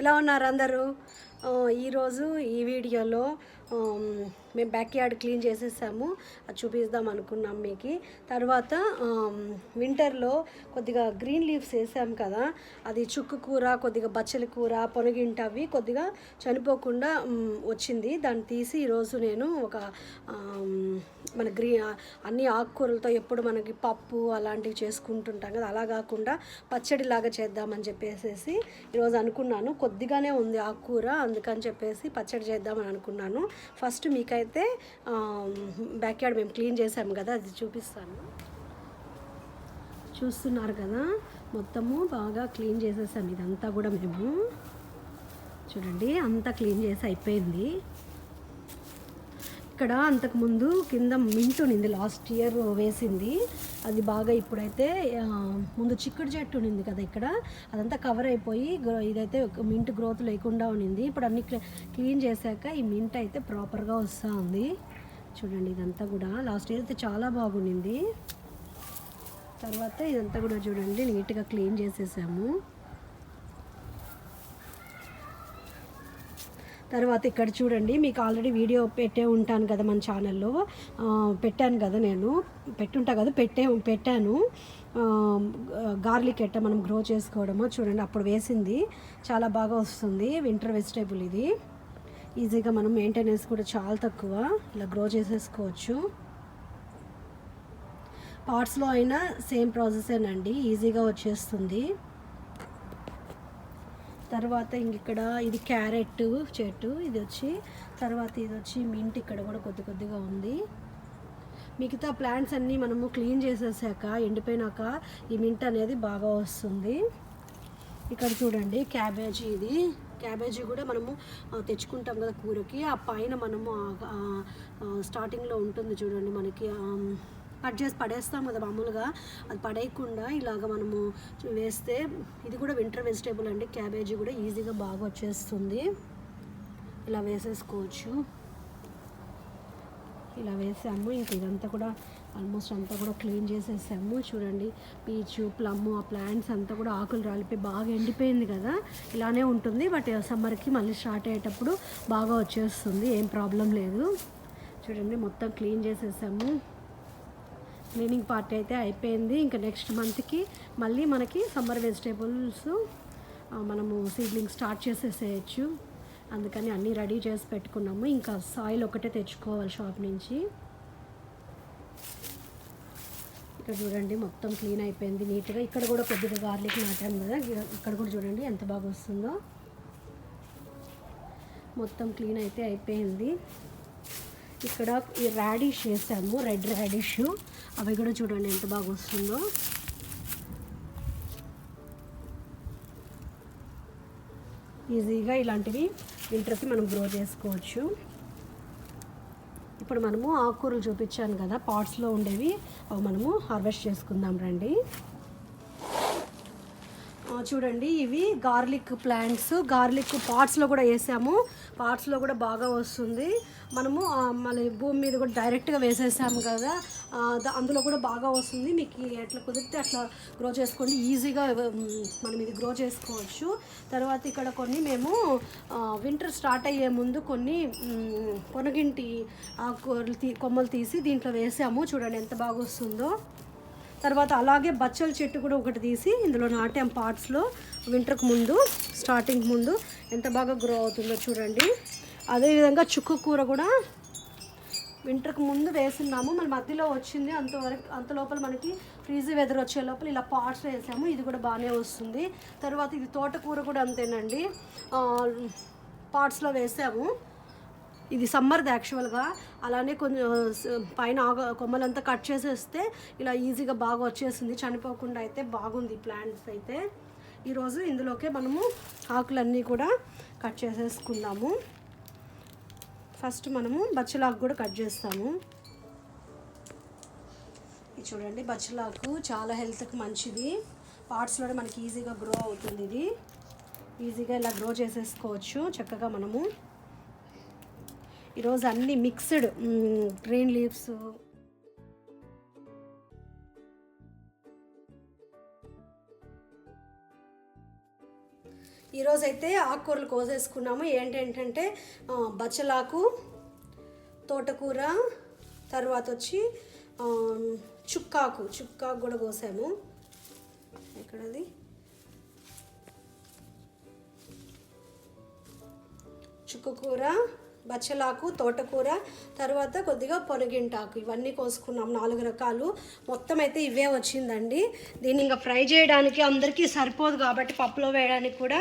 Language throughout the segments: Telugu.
ఎలా ఉన్నారు అందరూ? ఈరోజు ఈ వీడియోలో మేము బ్యాక్ యార్డ్ క్లీన్ చేసేసాము. అది చూపిద్దాం అనుకున్నాం మీకు. తర్వాత వింటర్లో కొద్దిగా గ్రీన్ లీవ్స్ వేసాము కదా, అది చుక్కు కూర, కొద్దిగా బచ్చలి కూర, పొనగింట అవి కొద్దిగా చనిపోకుండా వచ్చింది. దాన్ని తీసి ఈరోజు నేను ఒక మన అన్ని ఆకుకూరలతో ఎప్పుడు మనకి పప్పు అలాంటివి చేసుకుంటుంటాం కదా, అలా కాకుండా పచ్చడిలాగా చేద్దామని చెప్పేసి ఈరోజు అనుకున్నాను. కొద్దిగానే ఉంది ఆకుకూర, అందుకని చెప్పేసి పచ్చడి చేద్దామని అనుకున్నాను. ఫస్ట్ మీకైతే బ్యాక్ యార్డ్ మేము క్లీన్ చేసాము కదా, అది చూపిస్తాను. చూస్తున్నారు కదా, మొత్తము బాగా క్లీన్ చేసేసాము. ఇదంతా కూడా మేము చూడండి, అంతా క్లీన్ చేసి అయిపోయింది. ఇక్కడ అంతకుముందు కింద మింట్ ఉన్నింది, లాస్ట్ ఇయర్ వేసింది. అది బాగా ఇప్పుడైతే ముందు చిక్కుడు చెట్టు ఉన్నింది కదా, ఇక్కడ అదంతా కవర్ అయిపోయి ఇదైతే మింట్ గ్రోత్ లేకుండా ఉన్నింది. ఇప్పుడు అన్ని క్లీన్ చేశాక ఈ మింట్ అయితే ప్రాపర్గా వస్తూ ఉంది. చూడండి, ఇదంతా కూడా లాస్ట్ ఇయర్ అయితే చాలా బాగుండింది. తర్వాత ఇదంతా కూడా చూడండి, నీట్గా క్లీన్ చేసేసాము. తర్వాత ఇక్కడ చూడండి, మీకు ఆల్రెడీ వీడియో పెట్టే ఉంటాను కదా, మన ఛానల్లో పెట్టాను కదా, నేను పెట్టాను గార్లిక్ ఎట్ట మనం గ్రో చేసుకోవడమో. చూడండి, అప్పుడు వేసింది, చాలా బాగా వస్తుంది. వింటర్ వెజిటేబుల్ ఇది, ఈజీగా మనం మెయింటెనెన్స్ కూడా చాలా తక్కువ, ఇలా గ్రో చేసేసుకోవచ్చు. పాట్స్లో అయినా సేమ్ ప్రాసెసేనండి, ఈజీగా వచ్చేస్తుంది. తర్వాత ఇక్కడ ఇది క్యారెట్ చెట్టు, ఇది వచ్చి తర్వాత ఇది వచ్చి మింట్, ఇక్కడ కూడా కొద్దిగా ఉంది. మిగతా ప్లాంట్స్ అన్నీ మనము క్లీన్ చేసేసాక ఎండిపోయినాక ఈ మింట్ అనేది బాగా వస్తుంది. ఇక్కడ చూడండి క్యాబేజీ, ఇది క్యాబేజీ కూడా మనము తెచ్చుకుంటాం కదా కూరకి, ఆ పైన మనము స్టార్టింగ్లో ఉంటుంది చూడండి, మనకి కట్ చేసి పడేస్తాం కదా మామూలుగా, అది పడేయకుండా ఇలాగ మనము వేస్తే, ఇది కూడా వింటర్ వెజిటేబుల్ అండి. క్యాబేజీ కూడా ఈజీగా బాగా వచ్చేస్తుంది. ఇలా వేసేసుకోవచ్చు. ఇలా వేసాము. ఇంక ఇదంతా కూడా ఆల్మోస్ట్ అంతా కూడా క్లీన్ చేసేసాము. చూడండి, పీచు, ప్లమ్, ఆ ప్లాంట్స్ అంతా కూడా ఆకులు రాలిపోయి బాగా ఎండిపోయింది కదా, ఇలానే ఉంటుంది. బట్ సమ్మర్కి మళ్ళీ స్టార్ట్ అయ్యేటప్పుడు బాగా వచ్చేస్తుంది, ఏం ప్రాబ్లం లేదు. చూడండి, మొత్తం క్లీన్ చేసేసాము. క్లీనింగ్ పార్ట్ అయితే అయిపోయింది. ఇంకా నెక్స్ట్ మంత్కి మళ్ళీ మనకి సమ్మర్ వెజిటేబుల్స్ మనము సీడ్లింగ్ స్టార్ట్ చేసేసేయచ్చు. అందుకని అన్నీ రెడీ చేసి పెట్టుకున్నాము. ఇంకా సాయిల్ ఒకటే తెచ్చుకోవాలి షాప్ నుంచి. ఇక్కడ చూడండి, మొత్తం క్లీన్ అయిపోయింది నీట్గా. ఇక్కడ కూడా కొద్దిగా గార్లిక్ నాటాను కదా, ఇక్కడ కూడా చూడండి ఎంత బాగా వస్తుందో. మొత్తం క్లీన్ అయితే అయిపోయింది. ఇక్కడ ఈ రాడిష్ వేసాము, రెడ్ రాడిష్, అవి కూడా చూడండి ఎంత బాగా వస్తుందో. ఈజీగా ఇలాంటివి వింటర్కి మనం గ్రో చేసుకోవచ్చు. ఇప్పుడు మనము ఆకుకూరలు చూపించాను కదా, పాట్స్లో ఉండేవి, అవి మనము హార్వెస్ట్ చేసుకుందాం రండి. చూడండి, ఇవి గార్లిక్ ప్లాంట్స్, గార్లిక్ పాట్స్లో కూడా వేసాము. పాట్స్లో కూడా బాగా వస్తుంది. మనము మళ్ళీ భూమి మీద కూడా డైరెక్ట్గా వేసేసాము కదా, అందులో కూడా బాగా వస్తుంది. మీకు ఎట్లా కుదిరితే అట్లా గ్రో చేసుకోండి, ఈజీగా మనం ఇది గ్రో చేసుకోవచ్చు. తర్వాత ఇక్కడ కొన్ని మేము వింటర్ స్టార్ట్ అయ్యే ముందు కొన్ని పొనగింటి కొమ్మలు తీసి దీంట్లో వేసాము. చూడండి ఎంత బాగా వస్తుందో. తర్వాత అలాగే బచ్చల చెట్టు కూడా ఒకటి తీసి ఇందులో నాటాం పాట్స్లో, వింటర్కి ముందు, స్టార్టింగ్ ముందు ఎంత బాగా గ్రో అవుతుందో చూడండి. అదేవిధంగా చుక్క కూర కూడా వింటర్కి ముందు వేస్తున్నాము, మన మధ్యలో వచ్చింది. అంత లోపల మనకి ఫ్రీజీ వెదర్ వచ్చే లోపల ఇలా పాట్స్ వేసాము, ఇది కూడా బాగానే వస్తుంది. తర్వాత ఇది తోటకూర కూడా అంతేనండి, పాట్స్లో వేసాము. ఇది సమ్మర్ది యాక్చువల్గా, అలానే కొంచెం పైన కొమ్మలంతా కట్ చేసేస్తే ఇలా ఈజీగా బాగా వచ్చేసింది, చనిపోకుండా అయితే బాగుంది ప్లాంట్స్ అయితే. ఈరోజు ఇందులోకే మనము ఆకులన్నీ కూడా కట్ చేసేసుకుందాము. ఫస్ట్ మనము బచ్చలాకు కూడా కట్ చేస్తాము. ఇది చూడండి, బచ్చలాకు చాలా హెల్త్కి మంచిది, పార్ట్స్లోనే మనకి ఈజీగా గ్రో అవుతుంది. ఇది ఈజీగా ఇలా గ్రో చేసేసుకోవచ్చు చక్కగా మనము. ఈరోజు అన్ని మిక్స్డ్ గ్రీన్ లీవ్స్, ఈరోజైతే ఆకుకూరలు కోసేసుకున్నాము. ఏంటంటే బచ్చలాకు, తోటకూర, తర్వాత వచ్చి చుక్కాకు కూడా కోసాము. ఎక్కడది చుక్కకూర, బచ్చలాకు, తోటకూర, తర్వాత కొద్దిగా పొనగింటాకు, ఇవన్నీ కోసుకున్నాం 4 రకాలు. మొత్తం అయితే ఇవే వచ్చిందండి. దీన్ని ఇంకా ఫ్రై చేయడానికి అందరికీ సరిపోదు కాబట్టి పప్పులో వేయడానికి కూడా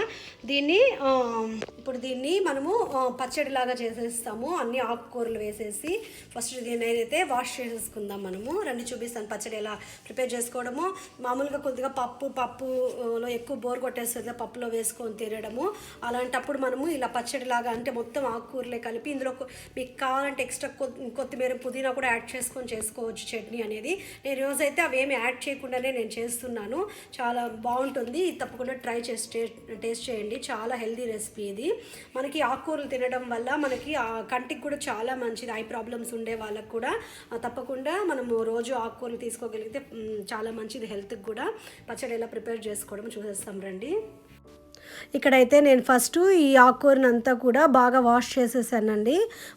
ఇప్పుడు దీన్ని మనము పచ్చడిలాగా చేసేస్తాము. అన్ని ఆకుకూరలు వేసేసి ఫస్ట్ దీన్ని అయితే వాష్ చేసేసుకుందాం. మనము రండి చూపిస్తాను పచ్చడి ఎలా ప్రిపేర్ చేసుకోవడము. మామూలుగా కొద్దిగా పప్పులో ఎక్కువ బోర్ కొట్టేస్తుంది పప్పులో వేసుకొని తినడము. అలాంటప్పుడు మనము ఇలా పచ్చడిలాగా అంటే మొత్తం ఆకుకూరలే కలిపి ఇందులో మీకు కావాలంటే ఎక్స్ట్రా కొత్తిమీర, పుదీనా కూడా యాడ్ చేసుకొని చేసుకోవచ్చు చట్నీ అనేది. నేను రోజైతే అవేమి యాడ్ చేయకుండానే నేను చేస్తున్నాను. చాలా బాగుంటుంది, తప్పకుండా ట్రై చేసి టేస్ట్ చేయండి. చాలా హెల్తీ రెసిపీ ఇది. మనకి ఆకుకూరలు తినడం వల్ల మనకి కంటికి కూడా చాలా మంచిది. ఐ ప్రాబ్లమ్స్ ఉండే వాళ్ళకు కూడా తప్పకుండా మనము రోజు ఆకుకూరలు తీసుకోగలిగితే చాలా మంచిది హెల్త్కి కూడా. పచ్చడి ఎలా ప్రిపేర్ చేసుకోవడం చూసేస్తాం రండి. ఇక్కడైతే నేను ఫస్ట్ ఈ ఆకుకూరని అంతా కూడా బాగా వాష్ చేసేసానండి.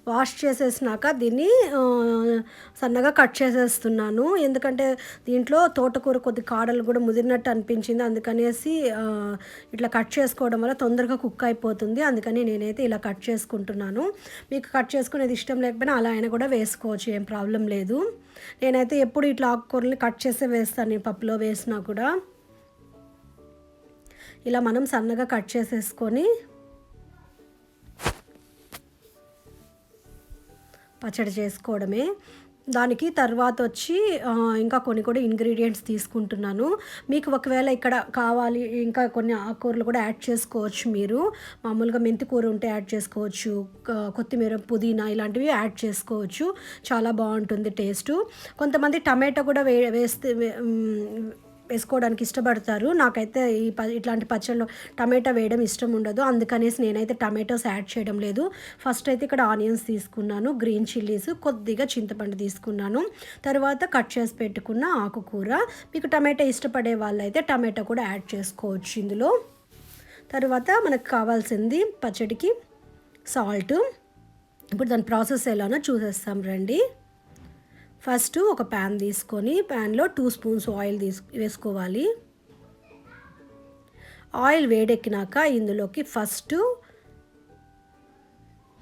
వాష్ చేసేసినాక దీన్ని సన్నగా కట్ చేసేస్తున్నాను. ఎందుకంటే దీంట్లో తోటకూర కొద్ది కాడలు కూడా ముదిరినట్టు అనిపించింది. అందుకనేసి ఇట్లా కట్ చేసుకోవడం వల్ల తొందరగా కుక్ అయిపోతుంది. అందుకని నేనైతే ఇలా కట్ చేసుకుంటున్నాను. మీకు కట్ చేసుకునేది ఇష్టం లేకపోయినా అలా అయినా కూడా వేసుకోవచ్చు, ఏం ప్రాబ్లం లేదు. నేనైతే ఎప్పుడు ఇట్లా ఆకుకూరని కట్ చేసే వేస్తాను. నేను పప్పులో వేసినా కూడా ఇలా మనం సన్నగా కట్ చేసేసుకొని పచ్చడి చేసుకోవడమే. దానికి తర్వాత వచ్చి ఇంకా కొన్ని కూడా ఇంగ్రీడియంట్స్ తీసుకుంటున్నాను. మీకు ఒకవేళ ఇక్కడ కావాలి ఇంకా కొన్ని ఆకుకూరలు కూడా యాడ్ చేసుకోవచ్చు. మీరు మామూలుగా మెంతి కూర ఉంటే యాడ్ చేసుకోవచ్చు, కొత్తిమీర, పుదీనా ఇలాంటివి యాడ్ చేసుకోవచ్చు. చాలా బాగుంటుంది టేస్ట్. కొంతమంది టమాటా కూడా వేసుకోవడానికి ఇష్టపడతారు. నాకైతే ఇట్లాంటి పచ్చళ్ళు టమాటా వేయడం ఇష్టం ఉండదు. అందుకనేసి నేనైతే టమాటోస్ యాడ్ చేయడం లేదు. ఫస్ట్ అయితే ఇక్కడ ఆనియన్స్ తీసుకున్నాను, గ్రీన్ చిల్లీస్, కొద్దిగా చింతపండు తీసుకున్నాను, తర్వాత కట్ చేసి పెట్టుకున్న ఆకుకూర. మీకు టమాటా ఇష్టపడే వాళ్ళైతే టమాటా కూడా యాడ్ చేసుకోవచ్చు ఇందులో. తర్వాత మనకు కావాల్సింది పచ్చడికి సాల్ట్. ఇప్పుడు దాని ప్రాసెస్ ఎలానో చూసేస్తాం రండి. ఫస్ట్ ఒక ప్యాన్ తీసుకొని ప్యాన్లో 2 స్పూన్స్ ఆయిల్ వేసుకోవాలి. ఆయిల్ వేడెక్కినాక ఇందులోకి ఫస్ట్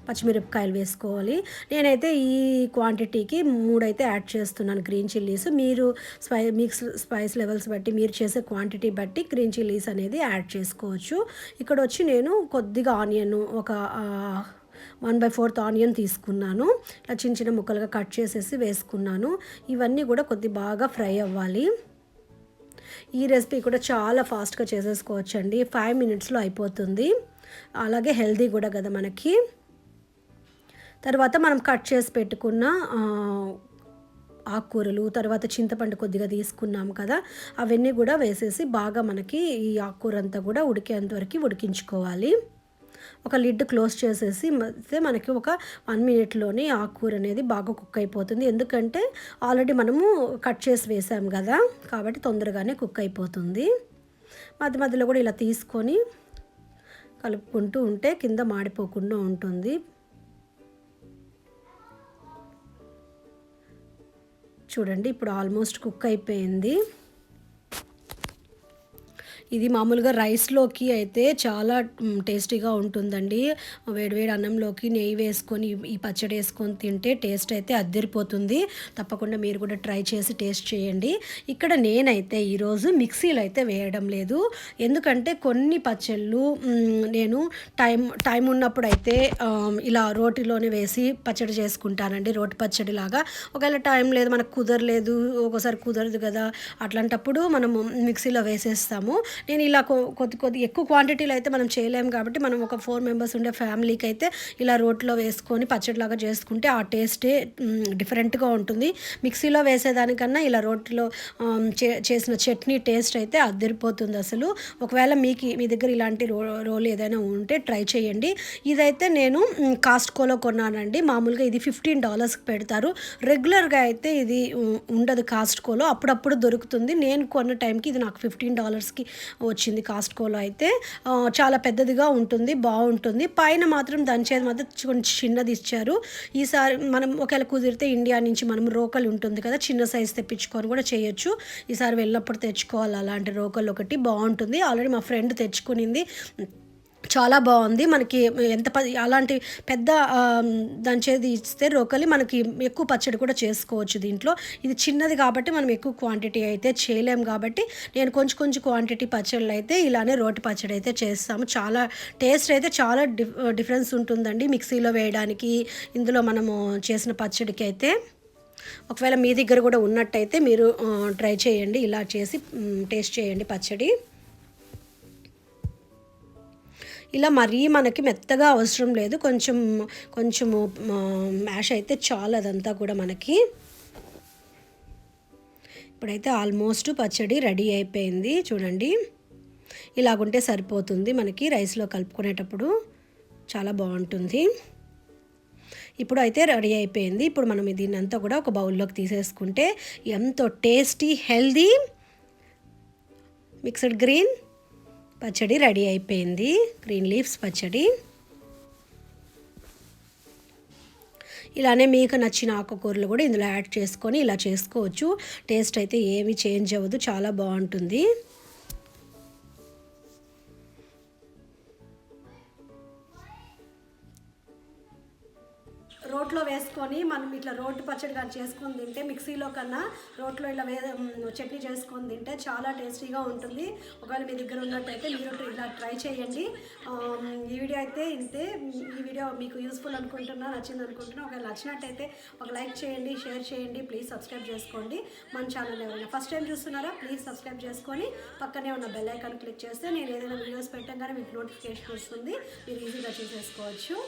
పచ్చిమిరపకాయలు వేసుకోవాలి. నేనైతే ఈ క్వాంటిటీకి 3 అయితే యాడ్ చేస్తున్నాను గ్రీన్ చిల్లీస్. మీరు మీకు స్పైస్ లెవెల్స్ బట్టి, మీరు చేసే క్వాంటిటీ బట్టి గ్రీన్ చిల్లీస్ అనేది యాడ్ చేసుకోవచ్చు. ఇక్కడ వచ్చి నేను కొద్దిగా ఆనియన్ ఒక 1/4 ఆనియన్ తీసుకున్నాను. ఇలా చిన్న చిన్న ముక్కలుగా కట్ చేసేసి వేసుకున్నాను. ఇవన్నీ కూడా బాగా ఫ్రై అవ్వాలి. ఈ రెసిపీ కూడా చాలా ఫాస్ట్గా చేసేసుకోవచ్చండి. 5 మినిట్స్లో అయిపోతుంది. అలాగే హెల్తీ కూడా కదా మనకి. తర్వాత మనం కట్ చేసి పెట్టుకున్న ఆకుకూరలు, తర్వాత చింతపండు కొద్దిగా తీసుకున్నాం కదా, అవన్నీ కూడా వేసేసి బాగా మనకి ఈ ఆకుకూర అంతా కూడా ఉడికేంత వరకు ఉడికించుకోవాలి. ఒక లిడ్ క్లోజ్ చేసేసి మనకి ఒక 1 మినిట్లోనే ఆకుకూర అనేది బాగా కుక్ అయిపోతుంది. ఎందుకంటే ఆల్రెడీ మనము కట్ చేసి వేసాం కదా, కాబట్టి తొందరగానే కుక్ అయిపోతుంది. మధ్య మధ్యలో కూడా ఇలా తీసుకొని కలుపుకుంటూ ఉంటే కింద మాడిపోకుండా ఉంటుంది. చూడండి, ఇప్పుడు ఆల్మోస్ట్ కుక్ అయిపోయింది. ఇది మామూలుగా రైస్లోకి అయితే చాలా టేస్టీగా ఉంటుందండి. వేడివేడి అన్నంలోకి నెయ్యి వేసుకొని ఈ పచ్చడి వేసుకొని తింటే టేస్ట్ అయితే అద్దరిపోతుంది. తప్పకుండా మీరు కూడా ట్రై చేసి టేస్ట్ చేయండి. ఇక్కడ నేనైతే ఈరోజు మిక్సీలో అయితే వేయడం లేదు. ఎందుకంటే కొన్ని పచ్చళ్ళు నేను టైం ఉన్నప్పుడు అయితే ఇలా రోటిలోనే వేసి పచ్చడి చేసుకుంటానండి, రోటి పచ్చడి లాగా. ఒకవేళ టైం లేదు, మనకు కుదరలేదు, ఒకసారి కుదరదు కదా, అట్లాంటప్పుడు మనము మిక్సీలో వేసేస్తాము. నేను ఇలా కొద్ది ఎక్కువ క్వాంటిటీలో అయితే మనం చేయలేము కాబట్టి మనం ఒక 4 మెంబర్స్ ఉండే ఫ్యామిలీకి అయితే ఇలా రోట్లో వేసుకొని పచ్చడిలాగా చేసుకుంటే ఆ టేస్టే డిఫరెంట్గా ఉంటుంది. మిక్సీలో వేసేదానికన్నా ఇలా రోట్లో చేసిన చట్నీ టేస్ట్ అయితే అద్దరిపోతుంది అసలు. ఒకవేళ మీ దగ్గర ఇలాంటి రోల్ ఏదైనా ఉంటే ట్రై చేయండి. ఇదైతే నేను కాస్ట్కోలో కొన్నానండి. మామూలుగా ఇది $15కి పెడతారు. రెగ్యులర్గా అయితే ఇది ఉండదు కాస్ట్కోలో, అప్పుడప్పుడు దొరుకుతుంది. నేను కొన్న టైంకి ఇది నాకు $15కి వచ్చింది కాస్ట్కోలో అయితే. చాలా పెద్దదిగా ఉంటుంది, బాగుంటుంది. పైన మాత్రం దంచేది మాత్రం కొంచెం చిన్నది ఇచ్చారు. ఈసారి మనం ఒకవేళ కుదిరితే ఇండియా నుంచి మనం రోకలు ఉంటుంది కదా, చిన్న సైజ్ తెప్పించుకొని కూడా చేయొచ్చు. ఈసారి వెళ్ళినప్పుడు తెచ్చుకోవాలి అలాంటి రోకలు ఒకటి, బాగుంటుంది. ఆల్రెడీ మా ఫ్రెండ్ తెచ్చుకునింది, చాలా బాగుంది. మనకి ఎంత అలాంటి పెద్ద దంచేది ఇస్తే రోకలి మనకి ఎక్కువ పచ్చడి కూడా చేసుకోవచ్చు దీంట్లో. ఇది చిన్నది కాబట్టి మనం ఎక్కువ క్వాంటిటీ అయితే చేయలేము కాబట్టి నేను కొంచెం కొంచెం క్వాంటిటీ పచ్చళ్ళు అయితే ఇలానే రోటి పచ్చడి అయితే చేస్తాము. చాలా టేస్ట్ అయితే చాలా డిఫరెన్స్ ఉంటుందండి మిక్సీలో వేయడానికి, ఇందులో మనము చేసిన పచ్చడికి అయితే. ఒకవేళ మీ దగ్గర కూడా ఉన్నట్టయితే మీరు ట్రై చేయండి, ఇలా చేసి టేస్ట్ చేయండి పచ్చడి. ఇలా మరీ మనకి మెత్తగా అవసరం లేదు, కొంచెము మ్యాష్ అయితే చాలు అదంతా కూడా మనకి. ఇప్పుడైతే ఆల్మోస్ట్ పచ్చడి రెడీ అయిపోయింది చూడండి. ఇలాగుంటే సరిపోతుంది మనకి రైస్లో కలుపుకునేటప్పుడు, చాలా బాగుంటుంది. ఇప్పుడు అయితే రెడీ అయిపోయింది. ఇప్పుడు మనం దీన్ని అంతా కూడా ఒక బౌల్లోకి తీసేసుకుంటే ఎంతో టేస్టీ హెల్దీ మిక్స్డ్ గ్రీన్ పచ్చడి రెడీ అయిపోయింది. గ్రీన్ లీవ్స్ పచ్చడి. ఇలానే మీకు నచ్చిన ఆకుకూరలు కూడా ఇందులో యాడ్ చేసుకొని ఇలా చేసుకోవచ్చు. టేస్ట్ అయితే ఏమీ చేంజ్ అవ్వదు, చాలా బాగుంటుంది. రోట్లో వేసుకొని మనం ఇట్లా రోటి పచ్చడి కానీ చేసుకొని తింటే, మిక్సీలో కన్నా రోట్లో ఇలా చట్నీ చేసుకొని తింటే చాలా టేస్టీగా ఉంటుంది. ఒకవేళ మీ దగ్గర ఉన్నట్టయితే మీరు ఇలా ట్రై చేయండి. ఈ వీడియో అయితే ఇంతే. ఈ వీడియో మీకు యూస్ఫుల్ అనుకుంటున్నా, నచ్చింది అనుకుంటున్నా. ఒకవేళ నచ్చినట్టయితే ఒక లైక్ చేయండి, షేర్ చేయండి, ప్లీజ్ సబ్స్క్రైబ్ చేసుకోండి. మన ఛానల్ ఎవరైనా ఫస్ట్ టైం చూస్తున్నారా ప్లీజ్ సబ్స్క్రైబ్ చేసుకొని పక్కనే ఉన్న బెల్ ఐకాన్ క్లిక్ చేస్తే నేను ఏదైనా వీడియోస్ పెట్టగానే మీకు నోటిఫికేషన్ వస్తుంది, మీరు ఈజీగా చూసేసుకోవచ్చు.